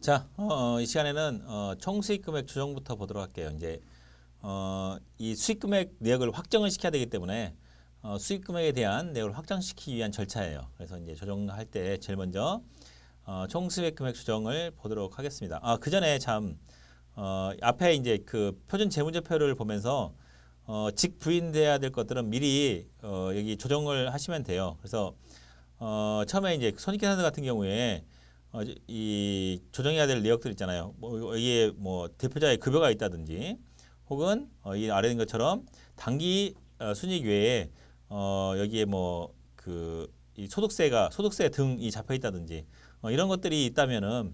자, 이 시간에는 총수익 금액 조정부터 보도록 할게요. 이제 이 수익 금액 내역을 확정을 시켜야 되기 때문에 수익 금액에 대한 내역을 확정시키기 위한 절차예요. 그래서 이제 조정할 때 제일 먼저 총수익 금액 조정을 보도록 하겠습니다. 그 전에 참 앞에 이제 그 표준 재무제표를 보면서 직부인돼야 될 것들은 미리 여기 조정을 하시면 돼요. 그래서 처음에 이제 손익계산서 같은 경우에 이 조정해야 될 내역들 있잖아요. 뭐 이게 뭐 대표자의 급여가 있다든지 혹은 이 아래 있는 것처럼 당기 순이익 외에 여기에 뭐 그 이 소득세 등이 잡혀 있다든지 이런 것들이 있다면은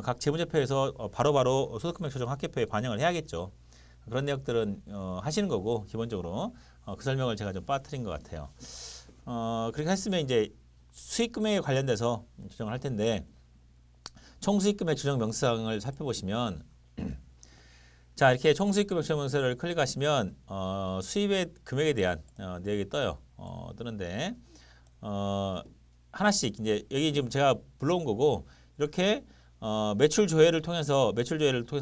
각 재무제표에서 바로바로 소득금액 조정 합계표에 반영을 해야겠죠. 그런 내역들은 하시는 거고 기본적으로 그 설명을 제가 좀 빠뜨린 것 같아요. 그렇게 했으면 이제 수익금액에 관련돼서 조정을 할 텐데 총수익금액 조정 명세사항을 살펴보시면 자 이렇게 총수익금액 조정 명세를 클릭하시면 수입의 금액에 대한 내역이 떠요. 뜨는데 하나씩 이제 여기 지금 제가 불러온 거고 이렇게 매출 조회를 통해서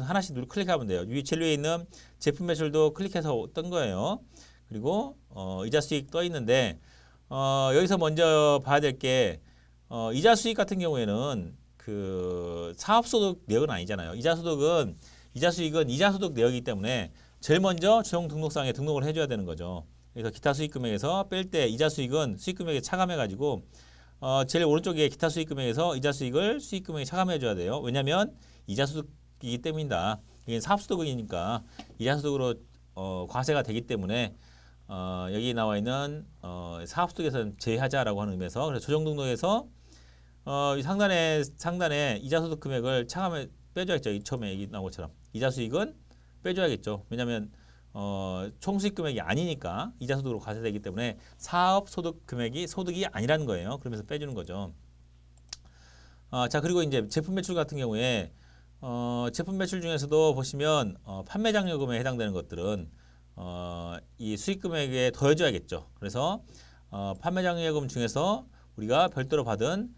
하나씩 클릭하면 돼요. 제일 위에 있는 제품 매출도 클릭해서 뜬 거예요. 그리고 이자 수익 떠 있는데 여기서 먼저 봐야 될 게 이자 수익 같은 경우에는 그 사업소득 내역은 아니잖아요. 이자 수익은 이자 소득 내역이기 때문에 제일 먼저 조정 등록상에 등록을 해줘야 되는 거죠. 그래서 기타 수익 금액에서 뺄 때 이자 수익은 수익 금액에 차감해 가지고 제일 오른쪽에 기타 수익 금액에서 이자 수익을 수익 금액에 차감해 줘야 돼요. 왜냐하면 이자 소득이기 때문이다. 이게 사업소득이니까 이자 소득으로 과세가 되기 때문에 여기 나와 있는 사업소득에서는 제외하자라고 하는 의미에서 그래서 조정 등록에서 상단에 이자 소득 금액을 차감해 빼줘야겠죠. 이 처음에 얘기 나온 것처럼 이자 수익은 빼줘야겠죠. 왜냐하면 총수익 금액이 아니니까 이자 소득으로 과세되기 때문에 사업 소득 금액이 소득이 아니라는 거예요. 그러면서 빼주는 거죠. 자 그리고 이제 제품 매출 같은 경우에 제품 매출 중에서도 보시면 판매 장려금에 해당되는 것들은 이 수익 금액에 더해줘야겠죠. 그래서 판매 장려금 중에서 우리가 별도로 받은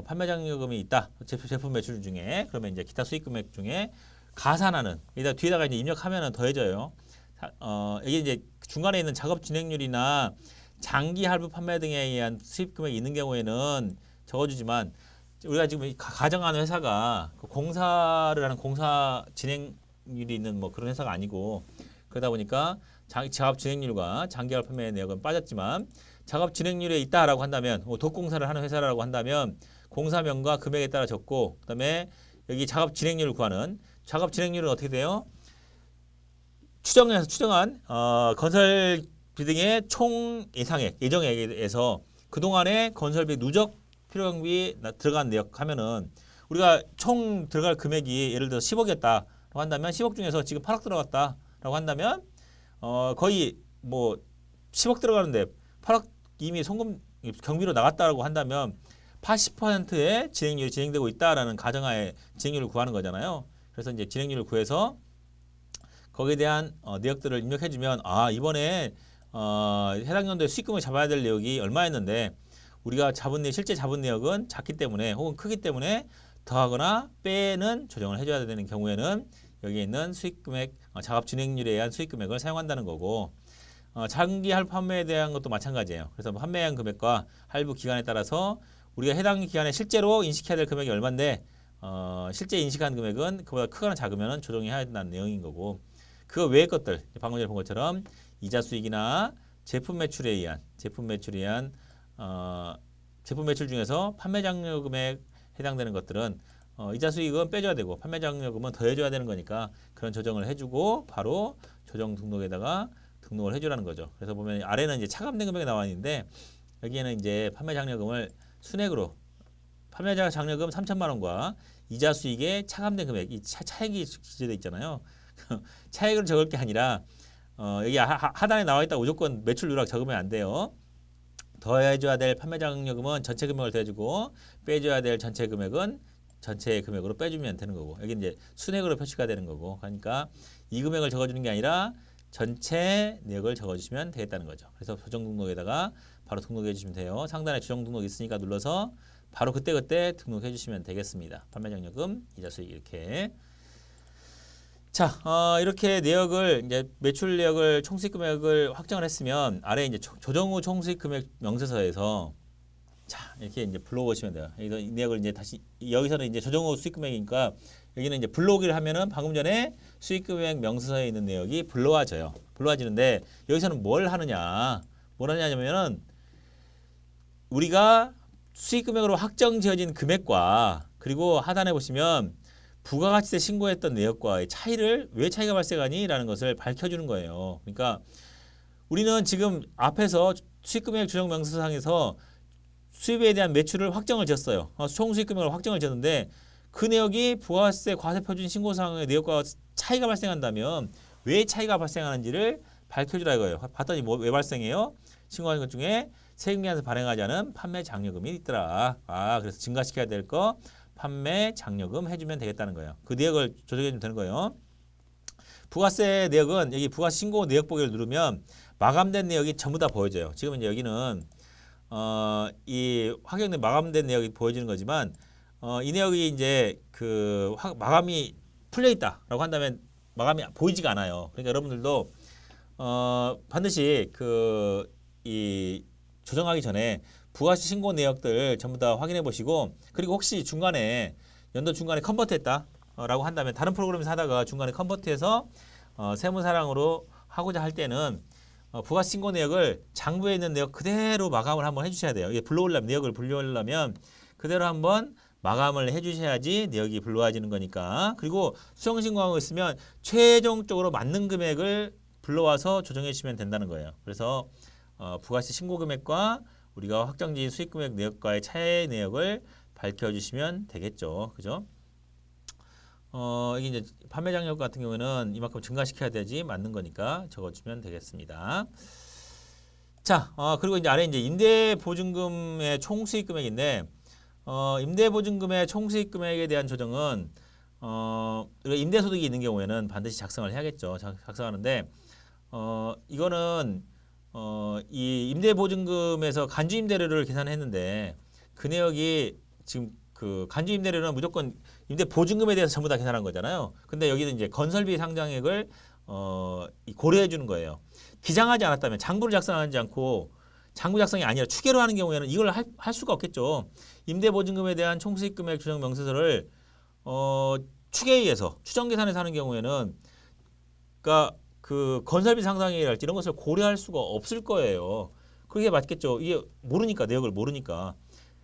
판매 장려금이 있다. 제품 매출 중에 그러면 이제 기타 수익 금액 중에 가산하는 뒤에다가 이제 입력하면은 더해져요. 이게 이제 중간에 있는 작업 진행률이나 장기 할부 판매 등에 의한 수입 금액이 있는 경우에는 적어주지만 우리가 지금 가정하는 회사가 공사를 하는 공사 진행률이 있는 뭐 그런 회사가 아니고 그러다 보니까 작업 진행률과 장기 할부 판매 내역은 빠졌지만 작업 진행률에 있다라고 한다면 도공사를 하는 회사라고 한다면 공사명과 금액에 따라 적고 그다음에 여기 작업 진행률을 구하는 작업 진행률은 어떻게 돼요? 추정한 건설비 등의 총 예정액에서 그동안의 건설비 누적 필요경비 들어간 내역 하면은 우리가 총 들어갈 금액이 예를 들어 10억이었다라고 한다면 10억 중에서 지금 8억 들어갔다라고 한다면 거의 뭐 10억 들어가는데 8억 이미 송금 경비로 나갔다라고 한다면 80%의 진행률이 진행되고 있다라는 가정하에 진행률을 구하는 거잖아요. 그래서 이제 진행률을 구해서 거기에 대한 내역들을 입력해주면 이번에 해당 연도에 수익금을 잡아야 될 내역이 얼마였는데 우리가 실제 잡은 내역은 작기 때문에 혹은 크기 때문에 더하거나 빼는 조정을 해줘야 되는 경우에는 여기에 있는 수익금액 작업 진행률에 의한 수익금액을 사용한다는 거고 장기 할부 판매에 대한 것도 마찬가지예요. 그래서 판매한 금액과 할부 기간에 따라서 우리가 해당 기간에 실제로 인식해야 될 금액이 얼마인데 실제 인식한 금액은 그보다 크거나 작으면 조정해야 한다는 내용인 거고 그 외의 것들 방금 전에 본 것처럼 이자 수익이나 제품 매출 중에서 판매 장려금에 해당되는 것들은 이자 수익은 빼줘야 되고 판매 장려금은 더해줘야 되는 거니까 그런 조정을 해주고 바로 조정 등록에다가 등록을 해주라는 거죠. 그래서 보면 아래는 이제 차감된 금액이 나와 있는데 여기에는 이제 판매 장려금을 순액으로 판매 장려금 3천만 원과 이자 수익의 차감된 금액 이 차액이 기재되어 있잖아요. 차액을 적을 게 아니라 여기 하단에 나와 있다 무조건 매출 누락 적으면 안 돼요. 더해줘야 될 판매 장려금은 전체 금액을 더해주고 빼줘야 될 전체 금액은 전체 금액으로 빼주면 되는 거고 여기 이제 순액으로 표시가 되는 거고 그러니까 이 금액을 적어주는 게 아니라 전체 내역을 적어주시면 되겠다는 거죠. 그래서 조정 등록에다가 바로 등록해 주시면 돼요. 상단에 주정 등록 있으니까 눌러서 바로 그때그때 등록해 주시면 되겠습니다. 판매 장려금, 이자 수익 이렇게. 자, 이렇게 내역을 이제 매출 내역을 총수익 금액을 확정을 했으면 아래 이제 조정 후 총수익 금액 명세서에서 자, 이렇게 이제 불러오시면 돼요. 여기서 이 내역을 이제 다시 여기서는 이제 조정 후 수익 금액이니까 여기는 이제 불러오기를 하면은 방금 전에 수익 금액 명세서에 있는 내역이 불러와져요. 불러와지는데 여기서는 뭘 하느냐? 뭘 하냐면은 우리가 수익 금액으로 확정 지어진 금액과 그리고 하단에 보시면 부가가치세 신고했던 내역과의 차이를 왜 차이가 발생하니? 라는 것을 밝혀주는 거예요. 그러니까 우리는 지금 앞에서 수익금액 조정명세서상에서 수입에 대한 매출을 확정을 지었어요. 총수익금액을 확정을 지었는데 그 내역이 부가세 과세표준 신고사항의 내역과 차이가 발생한다면 왜 차이가 발생하는지를 밝혀주라 이거예요. 봤더니 왜 발생해요? 신고하는 것 중에 세금계산서 발행하지 않은 판매 장려금이 있더라. 그래서 증가시켜야 될 거 판매 장려금 해주면 되겠다는 거예요. 그 내역을 조정해주면 되는 거예요. 부가세 내역은 여기 부가세 신고 내역 보기를 누르면 마감된 내역이 전부 다 보여져요. 지금 이제 여기는 이 확정된 마감된 내역이 보여지는 거지만 이 내역이 이제 그 마감이 풀려 있다라고 한다면 마감이 보이지가 않아요. 그러니까 여러분들도 반드시 이 조정하기 전에 부가세 신고 내역들 전부 다 확인해 보시고 그리고 혹시 중간에 연도 중간에 컨버트했다라고 한다면 다른 프로그램에서 하다가 중간에 컨버트해서 세무사랑으로 하고자 할 때는 부가세 신고 내역을 장부에 있는 내역 그대로 마감을 한번 해주셔야 돼요. 이게 불러오려면 내역을 불러오려면 그대로 한번 마감을 해주셔야지 내역이 불러와지는 거니까. 그리고 수정신고하고 있으면 최종적으로 맞는 금액을 불러와서 조정해 주시면 된다는 거예요. 그래서 부가세 신고 금액과 우리가 확정지은 수익 금액 내역과의 차이 내역을 밝혀주시면 되겠죠. 그죠? 이게 이제 판매 장려금 같은 경우에는 이만큼 증가시켜야 되지 맞는 거니까 적어주면 되겠습니다. 자, 그리고 이제 아래 이제 임대보증금의 총수익 금액인데, 임대보증금의 총수익 금액에 대한 조정은, 임대소득이 있는 경우에는 반드시 작성을 해야겠죠. 작성하는데, 이거는, 이 임대보증금에서 간주임대료를 계산했는데, 그 내역이 지금 그 간주임대료는 무조건 임대보증금에 대해서 전부 다 계산한 거잖아요. 근데 여기는 이제 건설비 상장액을 고려해 주는 거예요. 기장하지 않았다면 장부를 작성하지 않고 장부 작성이 아니라 추계로 하는 경우에는 이걸 할 수가 없겠죠. 임대보증금에 대한 총수익금액 조정 명세서를 추계에 의해서 추정 계산해서 하는 경우에는 그러니까 그 건설비 상장액이랄지 이런 것을 고려할 수가 없을 거예요. 그게 맞겠죠. 이게 모르니까 내역을 모르니까.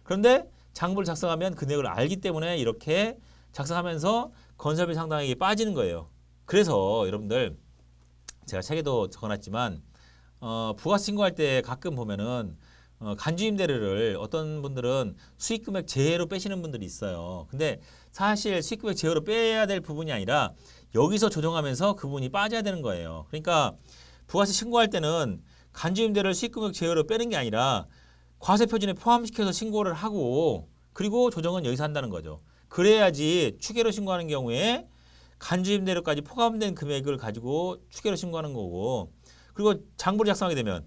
그런데 장부를 작성하면 그 내역을 알기 때문에 이렇게 작성하면서 건설비 상당액이 빠지는 거예요. 그래서 여러분들 제가 책에도 적어놨지만 부가세 신고할 때 가끔 보면은 간주임대료를 어떤 분들은 수익금액 제외로 빼시는 분들이 있어요. 근데 사실 수익금액 제외로 빼야 될 부분이 아니라 여기서 조정하면서 그 부분이 빠져야 되는 거예요. 그러니까 부가세 신고할 때는 간주임대료를 수익금액 제외로 빼는 게 아니라 과세표준에 포함시켜서 신고를 하고 그리고 조정은 여기서 한다는 거죠. 그래야지 추계로 신고하는 경우에 간주임대료까지 포함된 금액을 가지고 추계로 신고하는 거고 그리고 장부를 작성하게 되면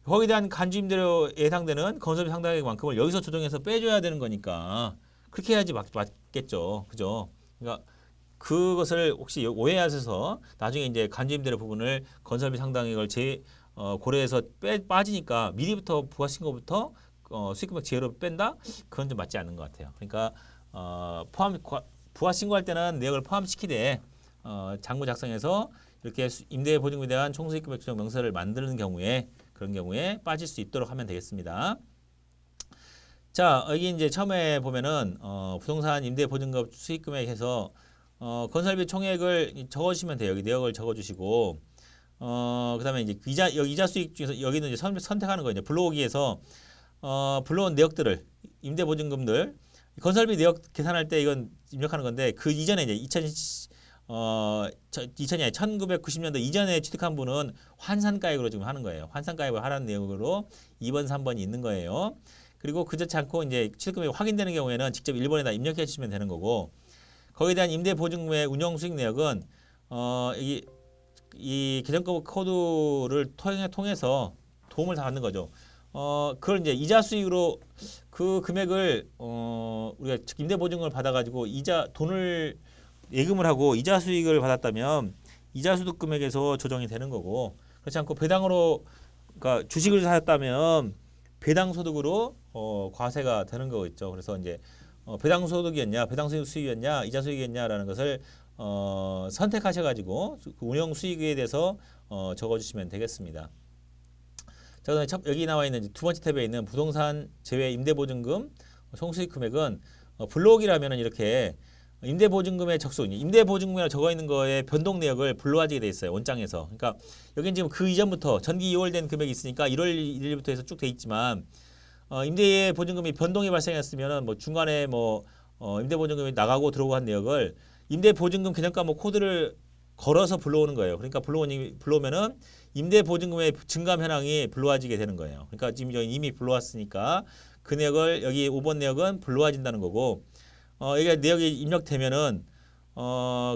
거기에 대한 간주임대료 예상되는 건설비 상당액만큼을 여기서 조정해서 빼줘야 되는 거니까 그렇게 해야지 맞겠죠. 그죠? 그러니까 그것을 혹시 오해하셔서 나중에 이제 간주임대료 부분을 건설비 상당액을 고려해서 빠지니까 미리부터 부가세 신고부터 수익금액 제외로 뺀다? 그건 좀 맞지 않는 것 같아요. 그러니까 부가세 신고할 때는 내역을 포함시키되 장부 작성해서 이렇게 임대보증금에 대한 총수익금액 조정 명세를 만드는 경우에 그런 경우에 빠질 수 있도록 하면 되겠습니다. 자, 여기 이제 처음에 보면은 부동산 임대보증금 수익금액 해서 건설비 총액을 적어주시면 돼요. 여기 내역을 적어주시고 그다음에 이제 이자 수익 중에서 여기는 이제 선택하는 거예요. 불러오기에서 불러온 내역들을 임대보증금들 건설비 내역 계산할 때 이건 입력하는 건데 그 이전에 이제 2000이 아니 1990년도 이전에 취득한 분은 환산가액으로 지금 하는 거예요. 환산가액을 하라는 내용으로 2번, 3번이 있는 거예요. 그리고 그렇지 않고 이제 취득금액이 확인되는 경우에는 직접 1번에다 입력해 주시면 되는 거고 거기에 대한 임대보증금의 운영수익 내역은 이 계정법 코드를 통해서 도움을 다 받는 거죠. 그걸 이제 이자 수익으로 그 금액을 우리가 임대보증금을 받아가지고 이자 돈을 예금을 하고 이자 수익을 받았다면 이자 소득 금액에서 조정이 되는 거고 그렇지 않고 배당으로 그러니까 주식을 사셨다면 배당 소득으로 과세가 되는 거겠죠. 그래서 이제 배당 소득이었냐, 배당 수익이었냐, 이자 수익이었냐라는 것을 선택하셔가지고 그 운영 수익에 대해서 적어주시면 되겠습니다. 자, 그다음에 여기 나와 있는 두 번째 탭에 있는 부동산 제외 임대보증금 총수익 금액은 블록이라면은 이렇게 임대보증금의 적수, 임대보증금이라고 적어 있는 거에 변동 내역을 불러와지게 돼 있어요. 원장에서. 그러니까 여기는 지금 그 이전부터 전기 2월 된 금액이 있으니까 1월 1일부터 해서 쭉 돼 있지만 임대의 보증금이 변동이 발생했으면은 뭐 중간에 임대보증금이 나가고 들어오고 한 내역을 임대보증금 개념과목 코드를 걸어서 불러오는 거예요. 그러니까 불러오면은 임대보증금의 증감 현황이 불러와지게 되는 거예요. 그러니까 지금 이미 불러왔으니까 그 내역을 여기 5번 내역은 불러와진다는 거고 여기 내역이 입력되면은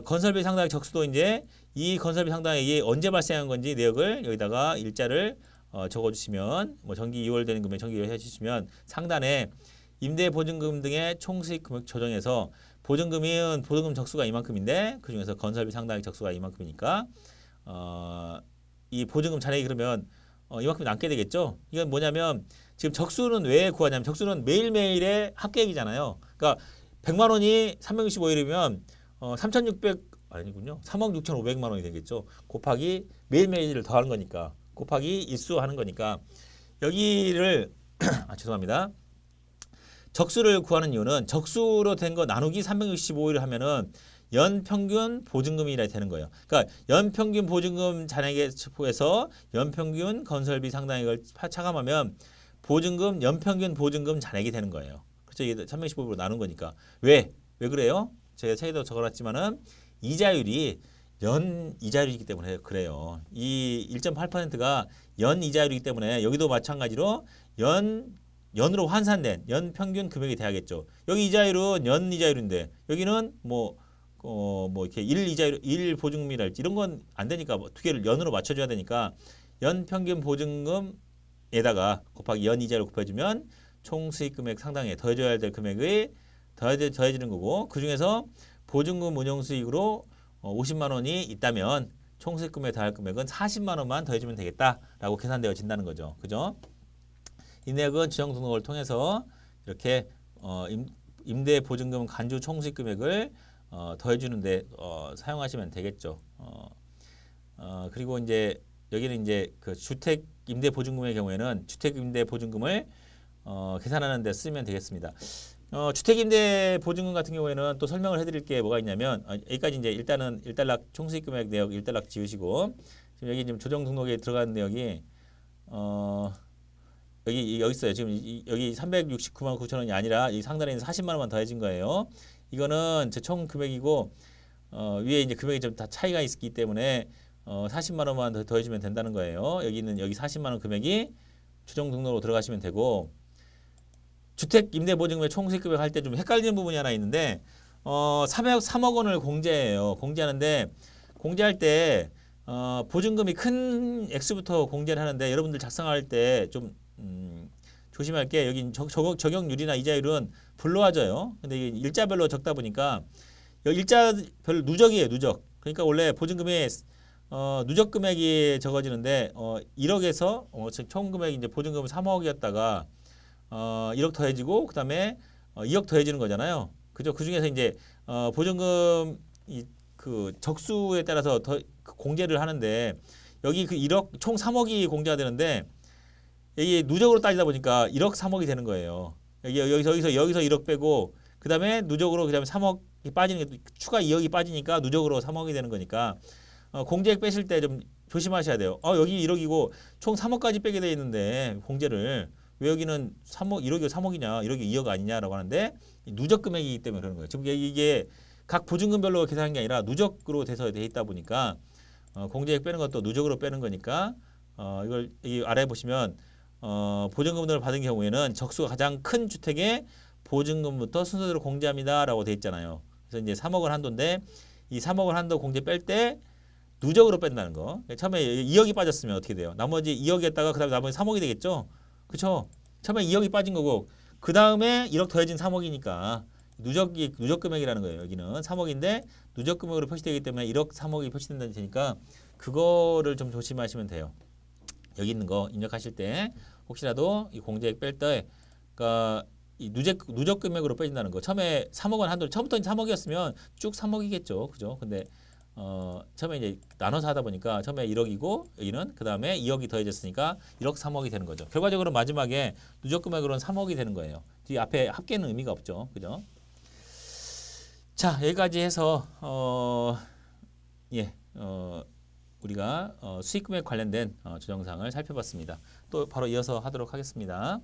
건설비 상당액 적수도 이제 이 건설비 상당액이 언제 발생한 건지 내역을 여기다가 일자를 적어주시면 뭐 전기 2월 되는 금액 전기 2월 해주시면 상단에 임대보증금 등의 총수익 금액 조정해서 보증금은 보증금 적수가 이만큼인데 그 중에서 건설비 상당액 적수가 이만큼이니까 이 보증금 잔액이 그러면 이만큼 남게 되겠죠. 이건 뭐냐면 지금 적수는 왜 구하냐면 적수는 매일매일의 합계액이잖아요. 그러니까 100만 원이 365일이면 3,600 아니군요. 3억 6,500만 원이 되겠죠. 곱하기 매일매일을 더하는 거니까 곱하기 일수 하는 거니까 여기를 죄송합니다. 적수를 구하는 이유는 적수로 된 거 나누기 365일을 하면은 연평균 보증금이라 되는 거예요. 그러니까 연평균 보증금 잔액에서 연평균 건설비 상당액을 차감하면 보증금 연평균 보증금 잔액이 되는 거예요. 그렇죠? 이게 365일로 나눈 거니까. 왜 그래요? 제가 책에도 적어놨지만은 이자율이 연 이자율이기 때문에 그래요. 이 1.8%가 연 이자율이기 때문에 여기도 마찬가지로 연으로 환산된 연 평균 금액이 돼야겠죠. 여기 이자율은 연 이자율인데 여기는 이렇게 일 보증금이랄지 이런 건 안 되니까 두 개를 연으로 맞춰줘야 되니까 연 평균 보증금에다가 곱하기 연 이자율을 곱해주면 총 수익 금액 상당에 더해줘야 될 금액이 더해지는 거고 그 중에서 보증금 운용 수익으로 50만 원이 있다면 총 수익 금액에 더할 금액은 40만 원만 더해주면 되겠다라고 계산되어진다는 거죠. 그죠? 이 내역은 지정 등록을 통해서 이렇게 임대 보증금 간주 총수익 금액을 더해주는데 사용하시면 되겠죠. 그리고 이제 여기는 이제 그 주택 임대 보증금의 경우에는 주택 임대 보증금을 계산하는 데 쓰면 되겠습니다. 주택 임대 보증금 같은 경우에는 또 설명을 해드릴 게 뭐가 있냐면 여기까지 이제 일단은 일단락 총수익 금액 내역 일단락 지우시고 지금 여기 지금 조정 등록에 들어가는 내역이 여기 있어요. 지금 여기 369만 9천 원이 아니라 이 상단에 있는 40만 원만 더해진 거예요. 이거는 제 총 금액이고 위에 이제 금액이 좀 다 차이가 있기 때문에 40만 원만 더 더해주면 된다는 거예요. 여기 40만 원 금액이 조정 등록으로 들어가시면 되고 주택 임대보증금의 총수익 금액 할 때 좀 헷갈리는 부분이 하나 있는데 3억 원을 공제해요. 공제하는데 공제할 때 보증금이 큰 액수부터 공제를 하는데 여러분들 작성할 때 좀 조심할 게 여기 적용률이나 이자율은 불러와져요. 근데 이게 일자별로 적다 보니까 여기 일자별 누적이에요. 누적. 그러니까 원래 보증금이 누적 금액이 적어지는데 1억에서 총 금액이 이제 보증금은 3억이었다가 1억 더해지고 그다음에 2억 더해지는 거잖아요. 그죠? 그 중에서 이제 보증금 그 적수에 따라서 더 공제를 하는데 여기 그 1억 총 3억이 공제가 되는데 이게 누적으로 따지다 보니까 1억 3억이 되는 거예요. 여기서 1억 빼고 그다음에 누적으로 그다음에 3억이 빠지는 게 추가 2억이 빠지니까 누적으로 3억이 되는 거니까 공제액 빼실 때 좀 조심하셔야 돼요. 여기 1억이고 총 3억까지 빼게 돼 있는데 공제를 왜 여기는 3억 1억이 3억이냐 1억이 2억 아니냐라고 하는데 누적 금액이기 때문에 그러는 거예요. 지금 이게 각 보증금별로 계산한 게 아니라 누적으로 돼서 돼 있다 보니까 공제액 빼는 것도 누적으로 빼는 거니까 이걸 이 아래 보시면 보증금을 받은 경우에는 적수가 가장 큰 주택의 보증금부터 순서대로 공제합니다라고 돼 있잖아요. 그래서 이제 3억을 한도인데 이 3억을 한도 공제 뺄 때 누적으로 뺀다는 거. 처음에 2억이 빠졌으면 어떻게 돼요? 나머지 2억이었다가 그다음에 나머지 3억이 되겠죠. 그쵸? 처음에 2억이 빠진 거고 그 다음에 1억 더해진 3억이니까 누적 금액이라는 거예요. 여기는 3억인데 누적 금액으로 표시되기 때문에 1억 3억이 표시된다는 테니까 그거를 좀 조심하시면 돼요. 여기 있는 거 입력하실 때 혹시라도 이 공제액 뺄 때, 그러니까 이 누적 금액으로 빼진다는 거. 처음에 3억 원 한도 처음부터 3억이었으면 쭉 3억이겠죠, 그죠? 근데 처음에 이제 나눠서 하다 보니까 처음에 1억이고 여기는 그 다음에 2억이 더해졌으니까 1억 3억이 되는 거죠. 결과적으로 마지막에 누적 금액으로는 3억이 되는 거예요. 뒤 앞에 합계는 의미가 없죠, 그죠? 자, 여기까지 해서 우리가 수익금액 관련된 조정사항을 살펴봤습니다. 또 바로 이어서 하도록 하겠습니다.